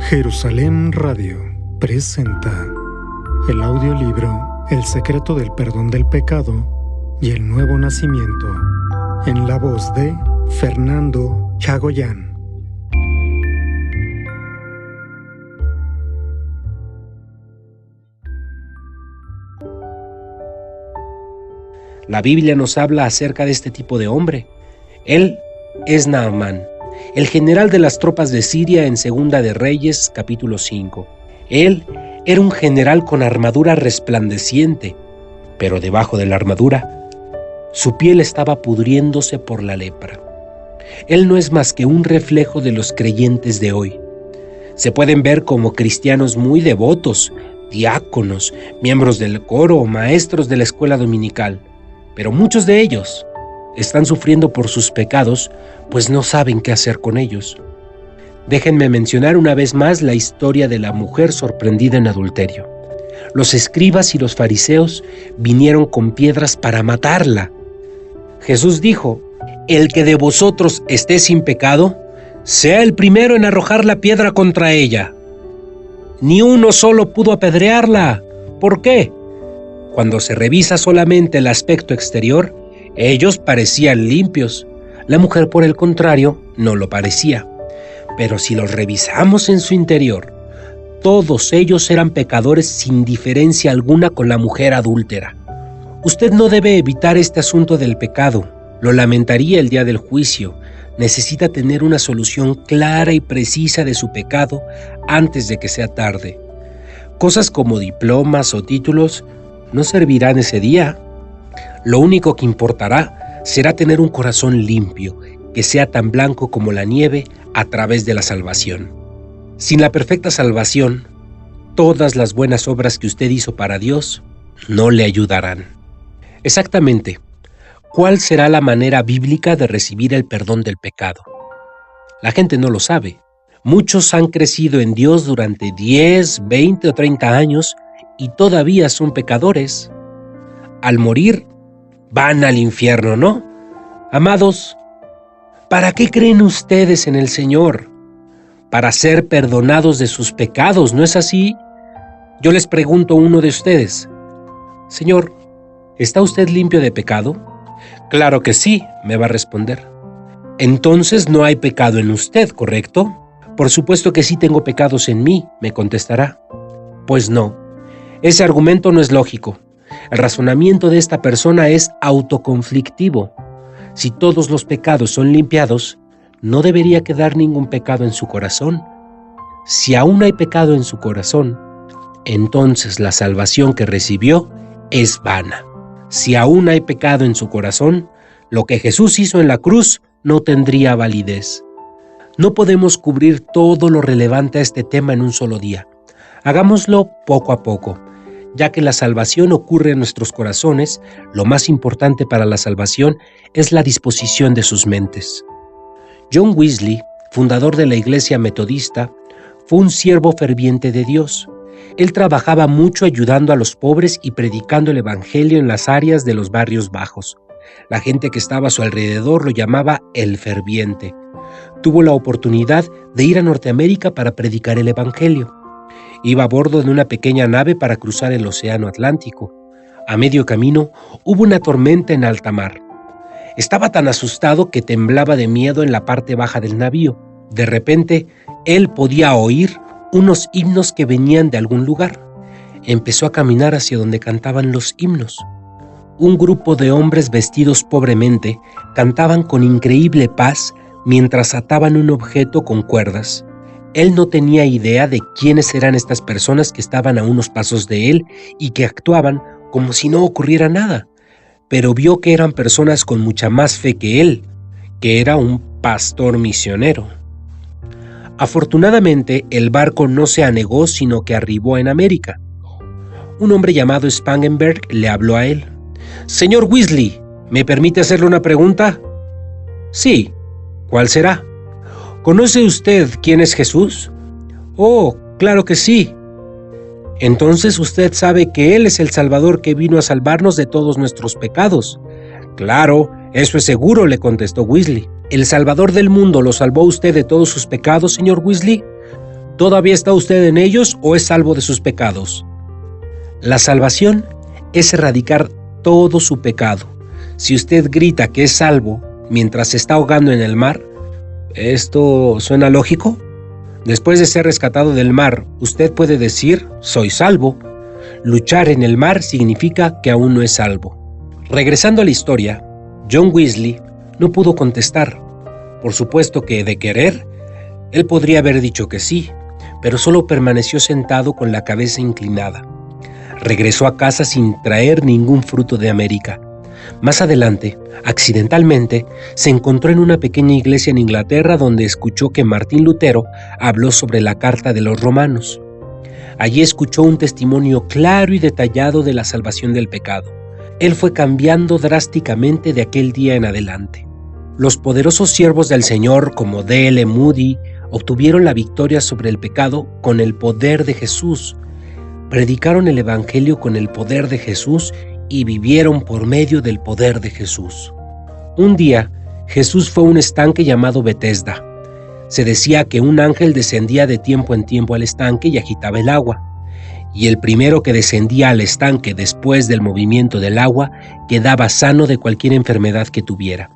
Jerusalén Radio presenta el audiolibro El secreto del perdón del pecado y el nuevo nacimiento, en la voz de Fernando Chagoyán. La Biblia nos habla acerca de este tipo de hombre. Él es Naamán, el general de las tropas de Siria en Segunda de Reyes, capítulo 5. Él era un general con armadura resplandeciente, pero debajo de la armadura, su piel estaba pudriéndose por la lepra. Él no es más que un reflejo de los creyentes de hoy. Se pueden ver como cristianos muy devotos, diáconos, miembros del coro o maestros de la escuela dominical, pero muchos de ellos están sufriendo por sus pecados, pues no saben qué hacer con ellos. Déjenme mencionar una vez más la historia de la mujer sorprendida en adulterio. Los escribas y los fariseos vinieron con piedras para matarla. Jesús dijo: «El que de vosotros esté sin pecado, sea el primero en arrojar la piedra contra ella». Ni uno solo pudo apedrearla. ¿Por qué? Cuando se revisa solamente el aspecto exterior, ellos parecían limpios. La mujer, por el contrario, no lo parecía. Pero si los revisamos en su interior, todos ellos eran pecadores sin diferencia alguna con la mujer adúltera. Usted no debe evitar este asunto del pecado. Lo lamentaría el día del juicio. Necesita tener una solución clara y precisa de su pecado antes de que sea tarde. Cosas como diplomas o títulos no servirán ese día. Lo único que importará será tener un corazón limpio, que sea tan blanco como la nieve a través de la salvación. Sin la perfecta salvación, todas las buenas obras que usted hizo para Dios no le ayudarán. Exactamente, ¿cuál será la manera bíblica de recibir el perdón del pecado? La gente no lo sabe. Muchos han crecido en Dios durante 10, 20 o 30 años y todavía son pecadores. Al morir, van al infierno, ¿no? Amados, ¿para qué creen ustedes en el Señor? Para ser perdonados de sus pecados, ¿no es así? Yo les pregunto a uno de ustedes: Señor, ¿está usted limpio de pecado? Claro que sí, me va a responder. Entonces no hay pecado en usted, ¿correcto? Por supuesto que sí tengo pecados en mí, me contestará. Pues no. Ese argumento no es lógico. El razonamiento de esta persona es autoconflictivo. Si todos los pecados son limpiados, no debería quedar ningún pecado en su corazón. Si aún hay pecado en su corazón, entonces la salvación que recibió es vana. Si aún hay pecado en su corazón, lo que Jesús hizo en la cruz no tendría validez. No podemos cubrir todo lo relevante a este tema en un solo día. Hagámoslo poco a poco. Ya que la salvación ocurre en nuestros corazones, lo más importante para la salvación es la disposición de sus mentes. John Wesley, fundador de la Iglesia Metodista, fue un siervo ferviente de Dios. Él trabajaba mucho ayudando a los pobres y predicando el evangelio en las áreas de los barrios bajos. La gente que estaba a su alrededor lo llamaba el ferviente. Tuvo la oportunidad de ir a Norteamérica para predicar el evangelio. Iba a bordo de una pequeña nave para cruzar el océano Atlántico. A medio camino hubo una tormenta en alta mar. Estaba tan asustado que temblaba de miedo en la parte baja del navío. De repente, él podía oír unos himnos que venían de algún lugar. Empezó a caminar hacia donde cantaban los himnos. Un grupo de hombres vestidos pobremente cantaban con increíble paz mientras ataban un objeto con cuerdas. Él no tenía idea de quiénes eran estas personas que estaban a unos pasos de él y que actuaban como si no ocurriera nada, pero vio que eran personas con mucha más fe que él, que era un pastor misionero. Afortunadamente, el barco no se anegó, sino que arribó en América. Un hombre llamado Spangenberg le habló a él. «Señor Wesley, ¿me permite hacerle una pregunta?» «Sí, ¿cuál será?» ¿Conoce usted quién es Jesús? Oh, claro que sí. Entonces usted sabe que Él es el Salvador que vino a salvarnos de todos nuestros pecados. Claro, eso es seguro, le contestó Wesley. ¿El Salvador del mundo lo salvó usted de todos sus pecados, señor Wesley? ¿Todavía está usted en ellos o es salvo de sus pecados? La salvación es erradicar todo su pecado. Si usted grita que es salvo mientras se está ahogando en el mar, ¿esto suena lógico? Después de ser rescatado del mar, usted puede decir, soy salvo. Luchar en el mar significa que aún no es salvo. Regresando a la historia, John Wesley no pudo contestar. Por supuesto que de querer, él podría haber dicho que sí, pero solo permaneció sentado con la cabeza inclinada. Regresó a casa sin traer ningún fruto de América. Más adelante, accidentalmente, se encontró en una pequeña iglesia en Inglaterra donde escuchó que Martín Lutero habló sobre la Carta de los Romanos. Allí escuchó un testimonio claro y detallado de la salvación del pecado. Él fue cambiando drásticamente de aquel día en adelante. Los poderosos siervos del Señor, como D.L. Moody, obtuvieron la victoria sobre el pecado con el poder de Jesús. Predicaron el Evangelio con el poder de Jesús y vivieron por medio del poder de Jesús. Un día, Jesús fue a un estanque llamado Betesda. Se decía que un ángel descendía de tiempo en tiempo al estanque y agitaba el agua. Y el primero que descendía al estanque después del movimiento del agua quedaba sano de cualquier enfermedad que tuviera.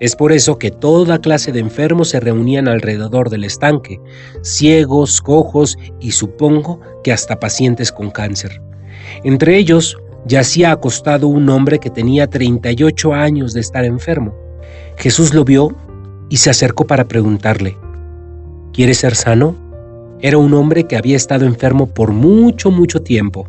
Es por eso que toda clase de enfermos se reunían alrededor del estanque, ciegos, cojos y supongo que hasta pacientes con cáncer. Entre ellos yacía acostado un hombre que tenía 38 años de estar enfermo. Jesús lo vio y se acercó para preguntarle, ¿quieres ser sano? Era un hombre que había estado enfermo por mucho tiempo.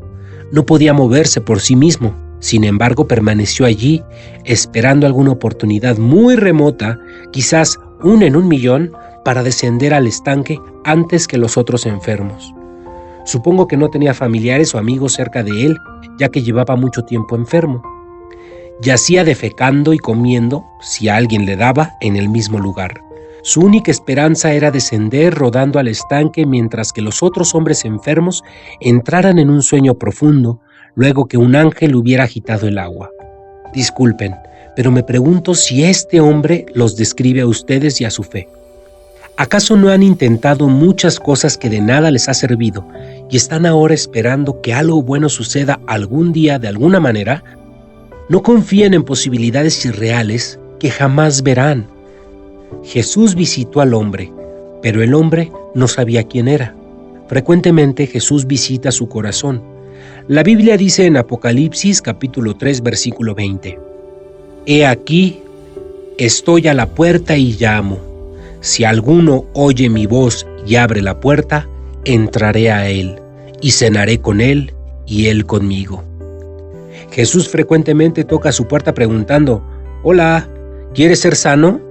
No podía moverse por sí mismo. Sin embargo, permaneció allí, esperando alguna oportunidad muy remota, quizás una en 1,000,000, para descender al estanque antes que los otros enfermos. Supongo que no tenía familiares o amigos cerca de él, ya que llevaba mucho tiempo enfermo. Yacía defecando y comiendo, si a alguien le daba, en el mismo lugar. Su única esperanza era descender rodando al estanque mientras que los otros hombres enfermos entraran en un sueño profundo, luego que un ángel hubiera agitado el agua. Disculpen, pero me pregunto si este hombre los describe a ustedes y a su fe. ¿Acaso no han intentado muchas cosas que de nada les ha servido y están ahora esperando que algo bueno suceda algún día de alguna manera? No confíen en posibilidades irreales que jamás verán. Jesús visitó al hombre, pero el hombre no sabía quién era. Frecuentemente Jesús visita su corazón. La Biblia dice en Apocalipsis capítulo 3 versículo 20, «He aquí, estoy a la puerta y llamo. Si alguno oye mi voz y abre la puerta, entraré a él, y cenaré con él, y él conmigo». Jesús frecuentemente toca su puerta preguntando, «Hola, ¿quieres ser sano?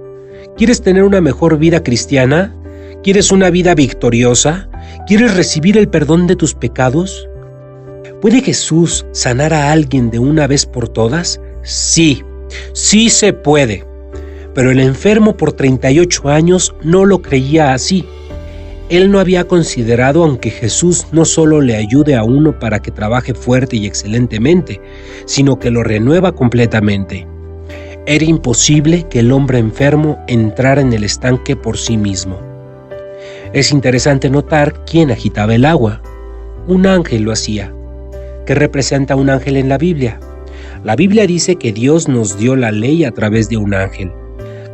¿Quieres tener una mejor vida cristiana? ¿Quieres una vida victoriosa? ¿Quieres recibir el perdón de tus pecados?» ¿Puede Jesús sanar a alguien de una vez por todas? Sí se puede. Pero el enfermo por 38 años no lo creía así. Él no había considerado aunque Jesús no solo le ayude a uno para que trabaje fuerte y excelentemente, sino que lo renueva completamente. Era imposible que el hombre enfermo entrara en el estanque por sí mismo. Es interesante notar quién agitaba el agua. Un ángel lo hacía. ¿Qué representa un ángel en la Biblia? La Biblia dice que Dios nos dio la ley a través de un ángel.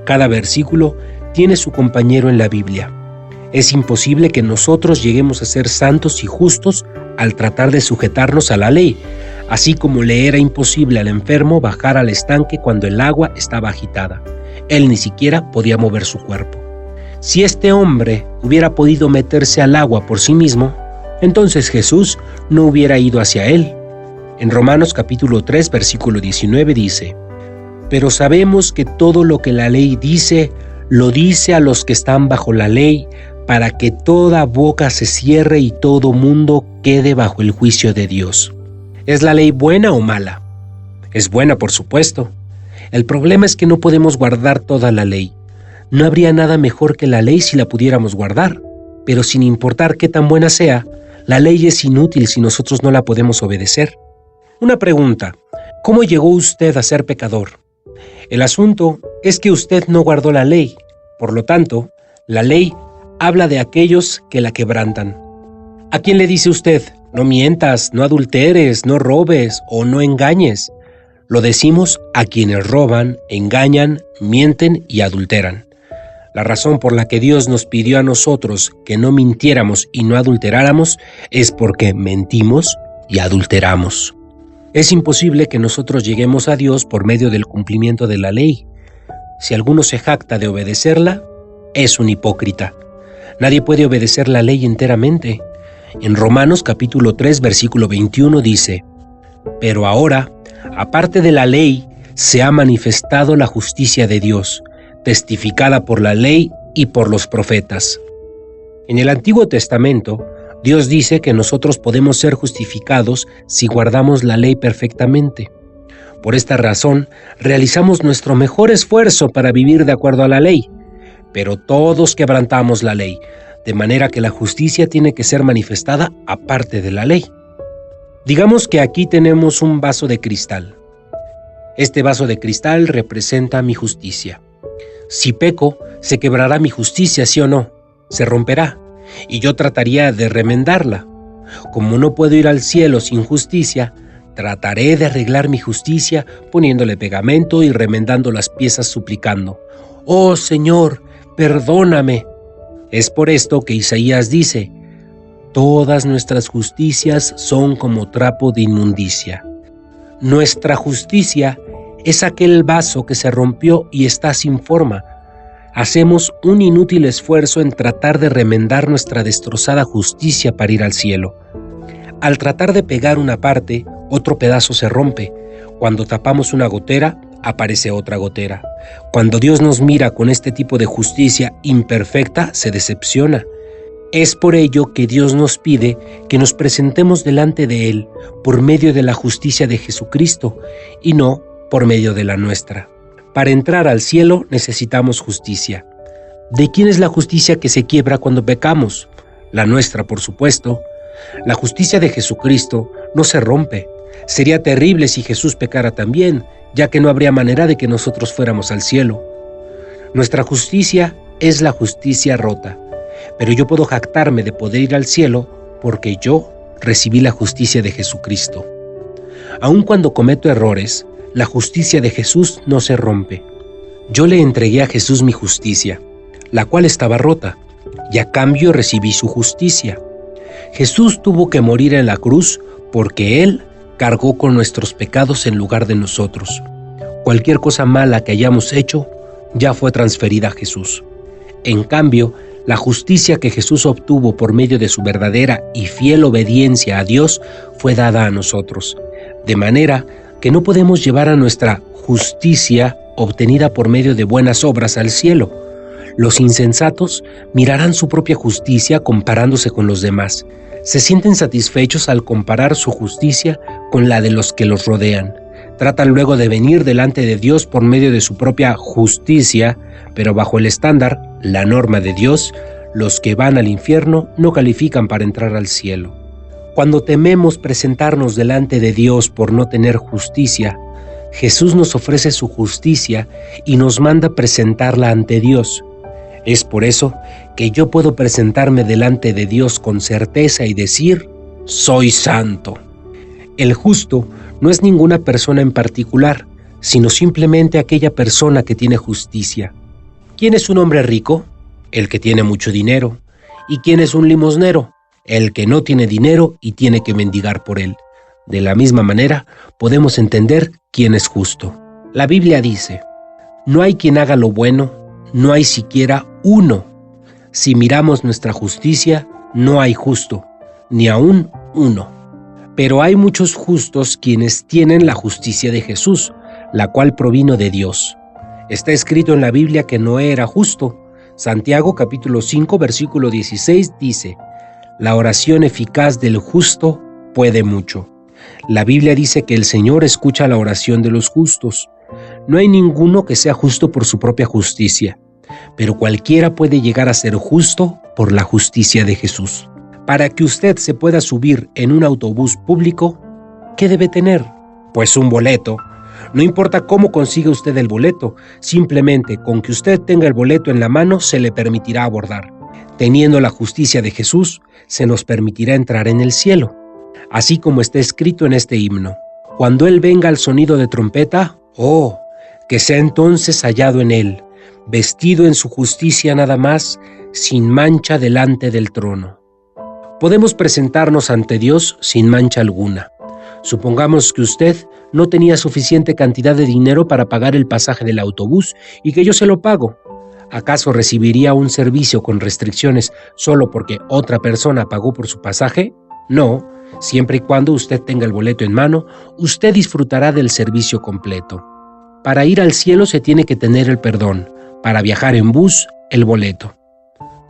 Cada versículo tiene su compañero en la Biblia. Es imposible que nosotros lleguemos a ser santos y justos al tratar de sujetarnos a la ley, así como le era imposible al enfermo bajar al estanque cuando el agua estaba agitada. Él ni siquiera podía mover su cuerpo. Si este hombre hubiera podido meterse al agua por sí mismo, entonces Jesús no hubiera ido hacia él. En Romanos capítulo 3, versículo 19 dice, «Pero sabemos que todo lo que la ley dice, lo dice a los que están bajo la ley, para que toda boca se cierre y todo mundo quede bajo el juicio de Dios». ¿Es la ley buena o mala? Es buena, por supuesto. El problema es que no podemos guardar toda la ley. No habría nada mejor que la ley si la pudiéramos guardar, pero sin importar qué tan buena sea, la ley es inútil si nosotros no la podemos obedecer. Una pregunta, ¿cómo llegó usted a ser pecador? El asunto es que usted no guardó la ley, por lo tanto, la ley habla de aquellos que la quebrantan. ¿A quién le dice usted, no mientas, no adulteres, no robes o no engañes? Lo decimos a quienes roban, engañan, mienten y adulteran. La razón por la que Dios nos pidió a nosotros que no mintiéramos y no adulteráramos es porque mentimos y adulteramos. Es imposible que nosotros lleguemos a Dios por medio del cumplimiento de la ley. Si alguno se jacta de obedecerla, es un hipócrita. Nadie puede obedecer la ley enteramente. En Romanos capítulo 3, versículo 21 dice: Pero ahora, aparte de la ley, se ha manifestado la justicia de Dios, testificada por la ley y por los profetas. En el Antiguo Testamento, Dios dice que nosotros podemos ser justificados si guardamos la ley perfectamente. Por esta razón, realizamos nuestro mejor esfuerzo para vivir de acuerdo a la ley, pero todos quebrantamos la ley, de manera que la justicia tiene que ser manifestada aparte de la ley. Digamos que aquí tenemos un vaso de cristal. Este vaso de cristal representa mi justicia. Si peco, se quebrará mi justicia, ¿sí o no? Se romperá, y yo trataría de remendarla. Como no puedo ir al cielo sin justicia, trataré de arreglar mi justicia poniéndole pegamento y remendando las piezas suplicando: «Oh Señor, perdóname». Es por esto que Isaías dice: «Todas nuestras justicias son como trapo de inmundicia». Nuestra justicia es aquel vaso que se rompió y está sin forma. Hacemos un inútil esfuerzo en tratar de remendar nuestra destrozada justicia para ir al cielo. Al tratar de pegar una parte, otro pedazo se rompe. Cuando tapamos una gotera, aparece otra gotera. Cuando Dios nos mira con este tipo de justicia imperfecta, se decepciona. Es por ello que Dios nos pide que nos presentemos delante de Él por medio de la justicia de Jesucristo y no por medio de la nuestra. Para entrar al cielo necesitamos justicia. ¿De quién es la justicia que se quiebra cuando pecamos? La nuestra, por supuesto. La justicia de Jesucristo no se rompe. Sería terrible si Jesús pecara también, ya que no habría manera de que nosotros fuéramos al cielo. Nuestra justicia es la justicia rota, pero yo puedo jactarme de poder ir al cielo porque yo recibí la justicia de Jesucristo. Aun cuando cometo errores, la justicia de Jesús no se rompe. Yo le entregué a Jesús mi justicia, la cual estaba rota, y a cambio recibí su justicia. Jesús tuvo que morir en la cruz porque Él cargó con nuestros pecados en lugar de nosotros. Cualquier cosa mala que hayamos hecho ya fue transferida a Jesús. En cambio, la justicia que Jesús obtuvo por medio de su verdadera y fiel obediencia a Dios fue dada a nosotros, de manera que no podemos llevar a nuestra justicia obtenida por medio de buenas obras al cielo. Los insensatos mirarán su propia justicia comparándose con los demás. Se sienten satisfechos al comparar su justicia con la de los que los rodean. Tratan luego de venir delante de Dios por medio de su propia justicia, pero bajo el estándar, la norma de Dios, los que van al infierno no califican para entrar al cielo. Cuando tememos presentarnos delante de Dios por no tener justicia, Jesús nos ofrece su justicia y nos manda presentarla ante Dios. Es por eso que yo puedo presentarme delante de Dios con certeza y decir: «Soy santo». El justo no es ninguna persona en particular, sino simplemente aquella persona que tiene justicia. ¿Quién es un hombre rico? El que tiene mucho dinero. ¿Y quién es un limosnero? El que no tiene dinero y tiene que mendigar por él. De la misma manera, podemos entender quién es justo. La Biblia dice: «No hay quien haga lo bueno, no hay siquiera uno. Si miramos nuestra justicia, no hay justo, ni aún uno». Pero hay muchos justos quienes tienen la justicia de Jesús, la cual provino de Dios. Está escrito en la Biblia que Noé era justo. Santiago capítulo 5 versículo 16 dice: «La oración eficaz del justo puede mucho». La Biblia dice que el Señor escucha la oración de los justos. No hay ninguno que sea justo por su propia justicia, pero cualquiera puede llegar a ser justo por la justicia de Jesús. Para que usted se pueda subir en un autobús público, ¿qué debe tener? Pues un boleto. No importa cómo consiga usted el boleto, simplemente con que usted tenga el boleto en la mano se le permitirá abordar. Teniendo la justicia de Jesús, se nos permitirá entrar en el cielo, así como está escrito en este himno. Cuando Él venga al sonido de trompeta, ¡oh!, que sea entonces hallado en Él, vestido en su justicia nada más, sin mancha delante del trono. Podemos presentarnos ante Dios sin mancha alguna. Supongamos que usted no tenía suficiente cantidad de dinero para pagar el pasaje del autobús y que yo se lo pago. ¿Acaso recibiría un servicio con restricciones solo porque otra persona pagó por su pasaje? No, siempre y cuando usted tenga el boleto en mano, usted disfrutará del servicio completo. Para ir al cielo se tiene que tener el perdón, para viajar en bus, el boleto.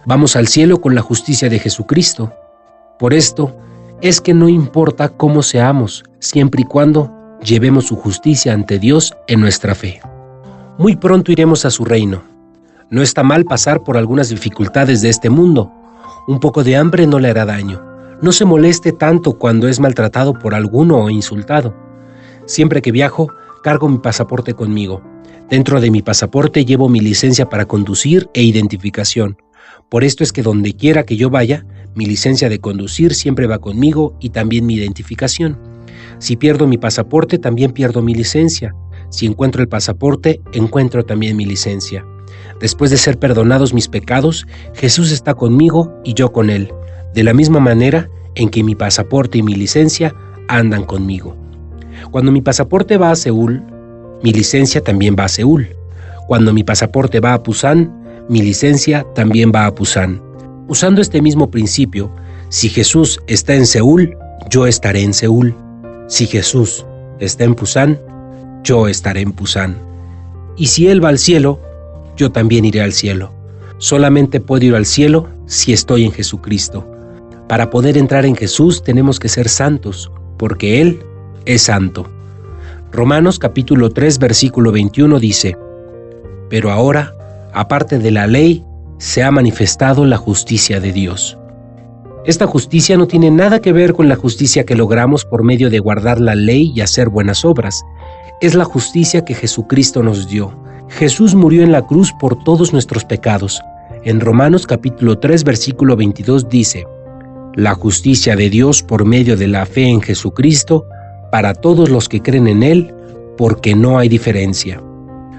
Vamos al cielo con la justicia de Jesucristo. Por esto es que no importa cómo seamos, siempre y cuando llevemos su justicia ante Dios en nuestra fe. Muy pronto iremos a su reino. No está mal pasar por algunas dificultades de este mundo. Un poco de hambre no le hará daño. No se moleste tanto cuando es maltratado por alguno o insultado. Siempre que viajo, cargo mi pasaporte conmigo. Dentro de mi pasaporte llevo mi licencia para conducir e identificación. Por esto es que donde quiera que yo vaya, mi licencia de conducir siempre va conmigo y también mi identificación. Si pierdo mi pasaporte, también pierdo mi licencia. Si encuentro el pasaporte, encuentro también mi licencia. Después de ser perdonados mis pecados, Jesús está conmigo y yo con Él, de la misma manera en que mi pasaporte y mi licencia andan conmigo. Cuando mi pasaporte va a Seúl, mi licencia también va a Seúl. Cuando mi pasaporte va a Pusan, mi licencia también va a Pusan. Usando este mismo principio, si Jesús está en Seúl, yo estaré en Seúl. Si Jesús está en Pusan, yo estaré en Pusan. Y si Él va al cielo, yo también iré al cielo. Solamente puedo ir al cielo si estoy en Jesucristo. Para poder entrar en Jesús tenemos que ser santos, porque Él es santo. Romanos capítulo 3, versículo 21 dice: Pero ahora, aparte de la ley, se ha manifestado la justicia de Dios. Esta justicia no tiene nada que ver con la justicia que logramos por medio de guardar la ley y hacer buenas obras. Es la justicia que Jesucristo nos dio. Jesús murió en la cruz por todos nuestros pecados. En Romanos capítulo 3, versículo 22 dice: La justicia de Dios por medio de la fe en Jesucristo para todos los que creen en Él, porque no hay diferencia.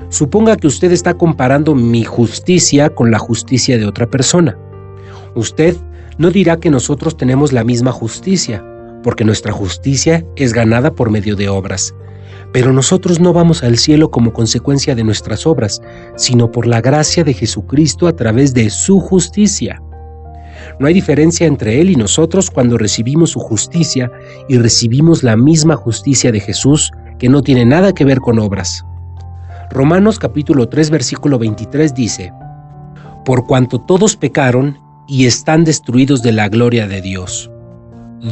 Suponga que usted está comparando mi justicia con la justicia de otra persona. Usted no dirá que nosotros tenemos la misma justicia, porque nuestra justicia es ganada por medio de obras. Pero nosotros no vamos al cielo como consecuencia de nuestras obras, sino por la gracia de Jesucristo a través de su justicia. No hay diferencia entre Él y nosotros cuando recibimos su justicia y recibimos la misma justicia de Jesús, que no tiene nada que ver con obras. Romanos capítulo 3, versículo 23 dice: Por cuanto todos pecaron y están destruidos de la gloria de Dios.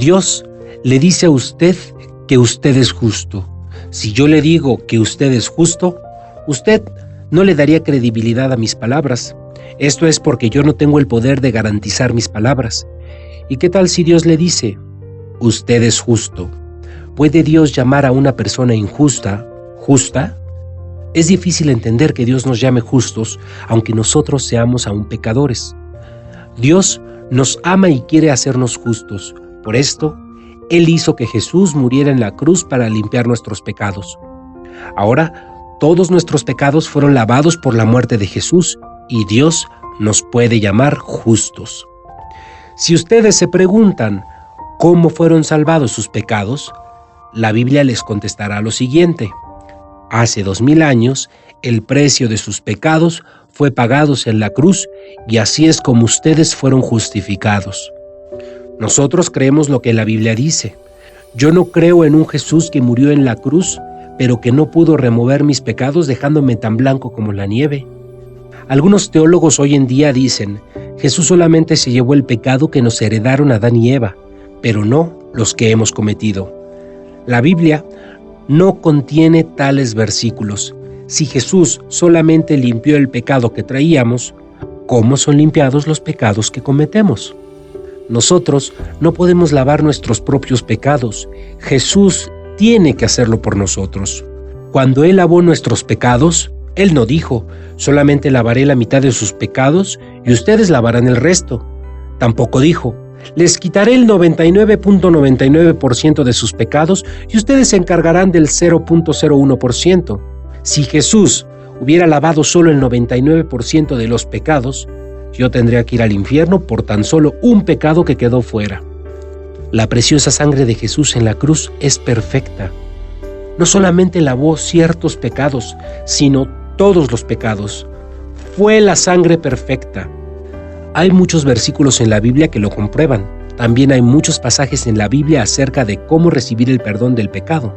Dios le dice a usted que usted es justo. Si yo le digo que usted es justo, usted no le daría credibilidad a mis palabras. Esto es porque yo no tengo el poder de garantizar mis palabras. ¿Y qué tal si Dios le dice: usted es justo? ¿Puede Dios llamar a una persona injusta, justa? Es difícil entender que Dios nos llame justos, aunque nosotros seamos aún pecadores. Dios nos ama y quiere hacernos justos. Por esto, Él hizo que Jesús muriera en la cruz para limpiar nuestros pecados. Ahora, todos nuestros pecados fueron lavados por la muerte de Jesús y Dios nos puede llamar justos. Si ustedes se preguntan cómo fueron salvados sus pecados, la Biblia les contestará lo siguiente: hace 2000 años, el precio de sus pecados fue pagado en la cruz y así es como ustedes fueron justificados. Nosotros creemos lo que la Biblia dice. Yo no creo en un Jesús que murió en la cruz, pero que no pudo remover mis pecados dejándome tan blanco como la nieve. Algunos teólogos hoy en día dicen: Jesús solamente se llevó el pecado que nos heredaron Adán y Eva, pero no los que hemos cometido. La Biblia no contiene tales versículos. Si Jesús solamente limpió el pecado que traíamos, ¿cómo son limpiados los pecados que cometemos? Nosotros no podemos lavar nuestros propios pecados. Jesús tiene que hacerlo por nosotros. Cuando Él lavó nuestros pecados, Él no dijo: solamente lavaré la mitad de sus pecados y ustedes lavarán el resto. Tampoco dijo: les quitaré el 99.99% de sus pecados y ustedes se encargarán del 0.01%. Si Jesús hubiera lavado solo el 99% de los pecados, yo tendría que ir al infierno por tan solo un pecado que quedó fuera. La preciosa sangre de Jesús en la cruz es perfecta. No solamente lavó ciertos pecados, sino todos los pecados. Fue la sangre perfecta. Hay muchos versículos en la Biblia que lo comprueban. También hay muchos pasajes en la Biblia acerca de cómo recibir el perdón del pecado.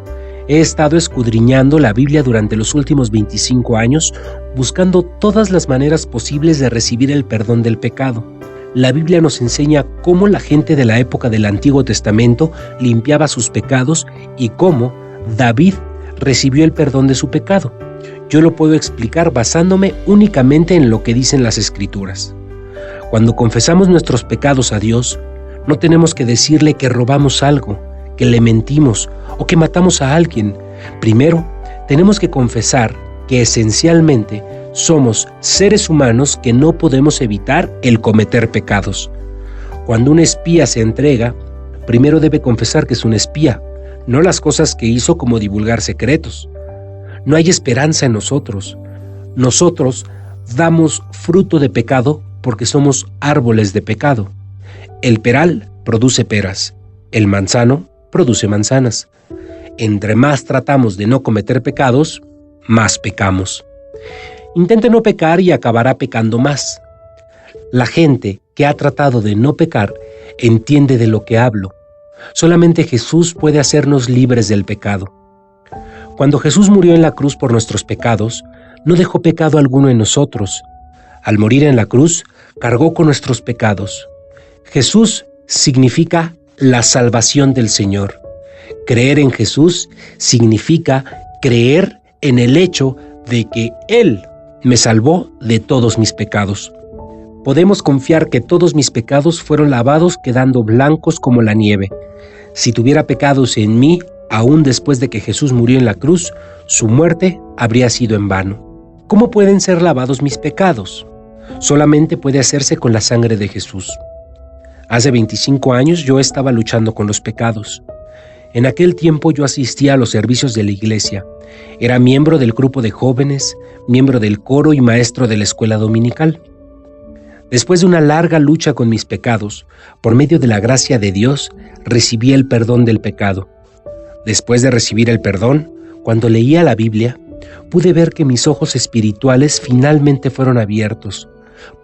He estado escudriñando la Biblia durante los últimos 25 años, buscando todas las maneras posibles de recibir el perdón del pecado. La Biblia nos enseña cómo la gente de la época del Antiguo Testamento limpiaba sus pecados y cómo David recibió el perdón de su pecado. Yo lo puedo explicar basándome únicamente en lo que dicen las Escrituras. Cuando confesamos nuestros pecados a Dios, no tenemos que decirle que robamos algo, que le mentimos o que matamos a alguien. Primero, tenemos que confesar que esencialmente somos seres humanos que no podemos evitar el cometer pecados. Cuando un espía se entrega, primero debe confesar que es un espía, no las cosas que hizo como divulgar secretos. No hay esperanza en nosotros. Nosotros damos fruto de pecado porque somos árboles de pecado. El peral produce peras, el manzano produce manzanas. Entre más tratamos de no cometer pecados, más pecamos. Intente no pecar y acabará pecando más. La gente que ha tratado de no pecar entiende de lo que hablo. Solamente Jesús puede hacernos libres del pecado. Cuando Jesús murió en la cruz por nuestros pecados, no dejó pecado alguno en nosotros. Al morir en la cruz, cargó con nuestros pecados. Jesús significa la salvación del Señor. Creer en Jesús significa creer en el hecho de que Él me salvó de todos mis pecados. Podemos confiar que todos mis pecados fueron lavados quedando blancos como la nieve. Si tuviera pecados en mí, aún después de que Jesús murió en la cruz, su muerte habría sido en vano. ¿Cómo pueden ser lavados mis pecados? Solamente puede hacerse con la sangre de Jesús. Hace 25 años yo estaba luchando con los pecados. En aquel tiempo yo asistía a los servicios de la iglesia. Era miembro del grupo de jóvenes, miembro del coro y maestro de la escuela dominical. Después de una larga lucha con mis pecados, por medio de la gracia de Dios, recibí el perdón del pecado. Después de recibir el perdón, cuando leía la Biblia, pude ver que mis ojos espirituales finalmente fueron abiertos.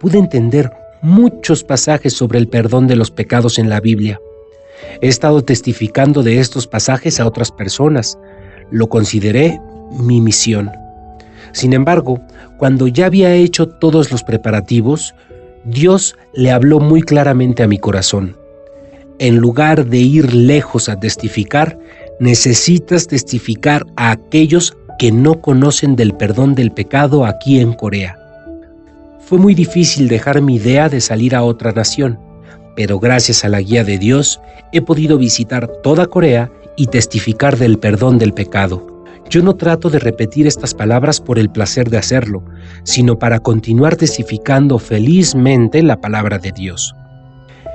Pude entender muchos pasajes sobre el perdón de los pecados en la Biblia. He estado testificando de estos pasajes a otras personas. Lo consideré mi misión. Sin embargo, cuando ya había hecho todos los preparativos, Dios le habló muy claramente a mi corazón. En lugar de ir lejos a testificar, necesitas testificar a aquellos que no conocen del perdón del pecado aquí en Corea. Fue muy difícil dejar mi idea de salir a otra nación, pero gracias a la guía de Dios he podido visitar toda Corea y testificar del perdón del pecado. Yo no trato de repetir estas palabras por el placer de hacerlo, sino para continuar testificando felizmente la palabra de Dios.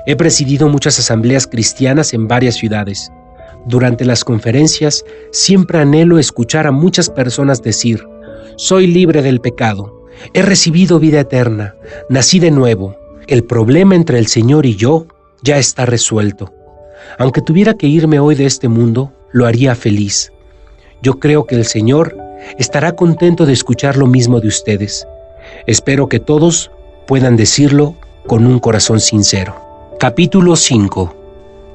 He presidido muchas asambleas cristianas en varias ciudades. Durante las conferencias siempre anhelo escuchar a muchas personas decir: soy libre del pecado, he recibido vida eterna, nací de nuevo, el problema entre el Señor y yo ya está resuelto. Aunque tuviera que irme hoy de este mundo, lo haría feliz. Yo creo que el Señor estará contento de escuchar lo mismo de ustedes. Espero que todos puedan decirlo con un corazón sincero. Capítulo 5.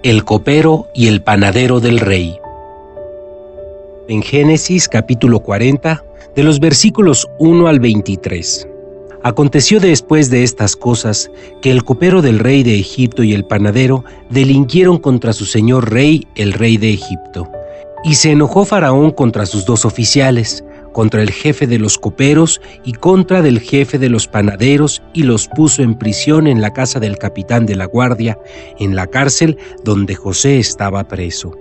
El copero y el panadero del rey. En Génesis capítulo 40, de los versículos 1 al 23. Aconteció después de estas cosas que el copero del rey de Egipto y el panadero delinquieron contra su señor rey, el rey de Egipto. Y se enojó Faraón contra sus dos oficiales, contra el jefe de los coperos y contra del jefe de los panaderos, y los puso en prisión en la casa del capitán de la guardia, en la cárcel donde José estaba preso.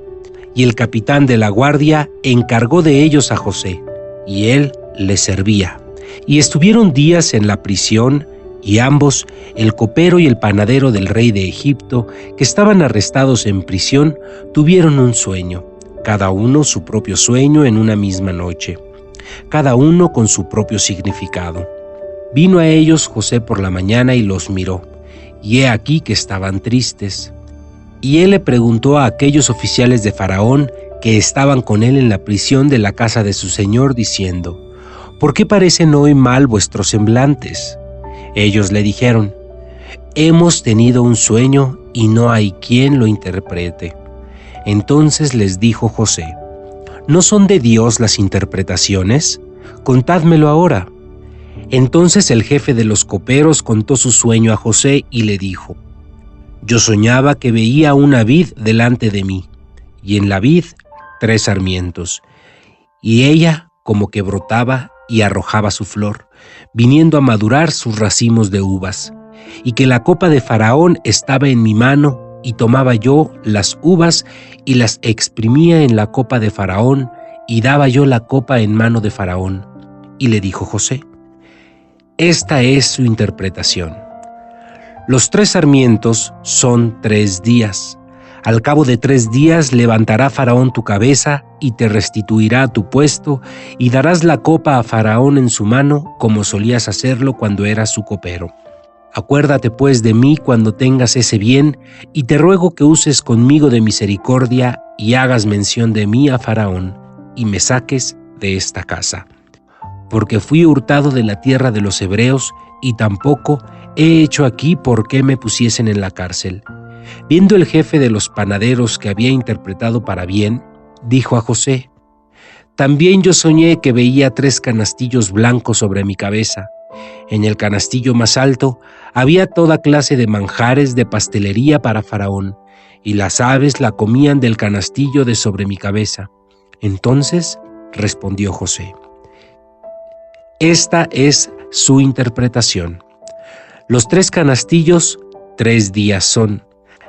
Y el capitán de la guardia encargó de ellos a José, y él les servía. Y estuvieron días en la prisión, Y ambos, el copero y el panadero del rey de Egipto, que estaban arrestados en prisión, tuvieron un sueño, cada uno su propio sueño en una misma noche, cada uno con su propio significado. Vino a ellos José por la mañana y los miró, y he aquí que estaban tristes. Y él le preguntó a aquellos oficiales de Faraón que estaban con él en la prisión de la casa de su señor, diciendo: ¿por qué parecen hoy mal vuestros semblantes? Ellos le dijeron: hemos tenido un sueño y no hay quien lo interprete. Entonces les dijo José: ¿no son de Dios las interpretaciones? Contádmelo ahora. Entonces el jefe de los coperos contó su sueño a José y le dijo: yo soñaba que veía una vid delante de mí, y en la vid 3 sarmientos, y ella como que brotaba y arrojaba su flor, viniendo a madurar sus racimos de uvas, y que la copa de Faraón estaba en mi mano, y tomaba yo las uvas y las exprimía en la copa de Faraón, y daba yo la copa en mano de Faraón. Y le dijo José: esta es su interpretación. Los 3 sarmientos son 3 días. Al cabo de 3 días levantará Faraón tu cabeza y te restituirá a tu puesto, y darás la copa a Faraón en su mano, como solías hacerlo cuando eras su copero. Acuérdate pues de mí cuando tengas ese bien, y te ruego que uses conmigo de misericordia y hagas mención de mí a Faraón, y me saques de esta casa. Porque fui hurtado de la tierra de los hebreos, y tampoco he hecho aquí por qué me pusiesen en la cárcel. Viendo el jefe de los panaderos que había interpretado para bien, dijo a José: también yo soñé que veía 3 canastillos blancos sobre mi cabeza. En el canastillo más alto había toda clase de manjares de pastelería para Faraón, y las aves la comían del canastillo de sobre mi cabeza. Entonces respondió José: esta es su interpretación. Los 3 canastillos 3 días son.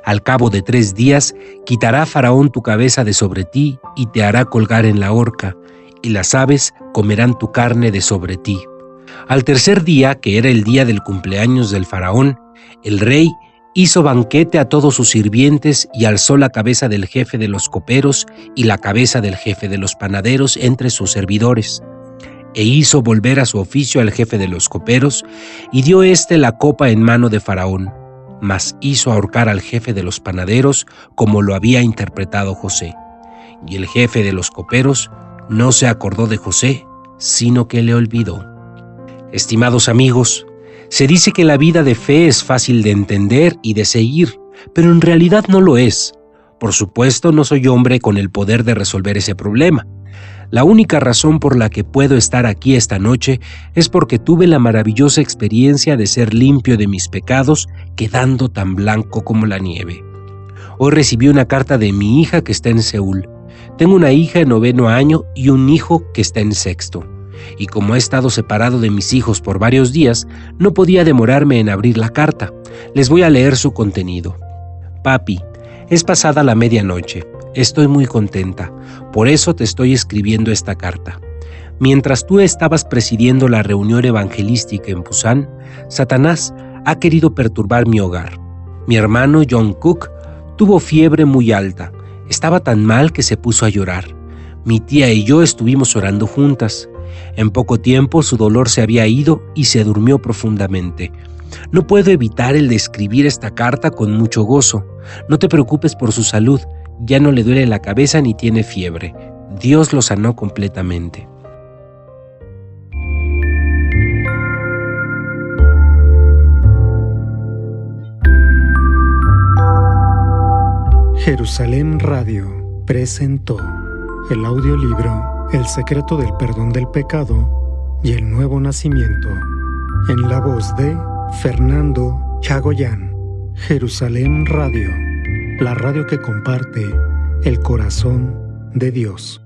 Al cabo de 3 días quitará Faraón tu cabeza de sobre ti y te hará colgar en la horca, y las aves comerán tu carne de sobre ti. Al tercer día, que era el día del cumpleaños del Faraón, el rey hizo banquete a todos sus sirvientes y alzó la cabeza del jefe de los coperos y la cabeza del jefe de los panaderos entre sus servidores. E hizo volver a su oficio al jefe de los coperos, y dio la copa en mano de Faraón, mas hizo ahorcar al jefe de los panaderos como lo había interpretado José. Y el jefe de los coperos no se acordó de José, sino que le olvidó. Estimados amigos, se dice que la vida de fe es fácil de entender y de seguir, pero en realidad no lo es. Por supuesto, no soy hombre con el poder de resolver ese problema. La única razón por la que puedo estar aquí esta noche es porque tuve la maravillosa experiencia de ser limpio de mis pecados, quedando tan blanco como la nieve. Hoy recibí una carta de mi hija que está en Seúl. Tengo una hija en 9º año y un hijo que está en 6º. Y como he estado separado de mis hijos por varios días, no podía demorarme en abrir la carta. Les voy a leer su contenido. Papi, es pasada la medianoche. Estoy muy contenta. Por eso te estoy escribiendo esta carta. Mientras tú estabas presidiendo la reunión evangelística en Busan, Satanás ha querido perturbar mi hogar. Mi hermano John Cook tuvo fiebre muy alta. Estaba tan mal que se puso a llorar. Mi tía y yo estuvimos orando juntas. En poco tiempo su dolor se había ido y se durmió profundamente. No puedo evitar el de escribir esta carta con mucho gozo. No te preocupes por su salud. Ya no le duele la cabeza ni tiene fiebre. Dios lo sanó completamente. Jerusalén Radio presentó el audiolibro El secreto del perdón del pecado y el nuevo nacimiento, en la voz de Fernando Chagoyán. Jerusalén Radio, la radio que comparte el corazón de Dios.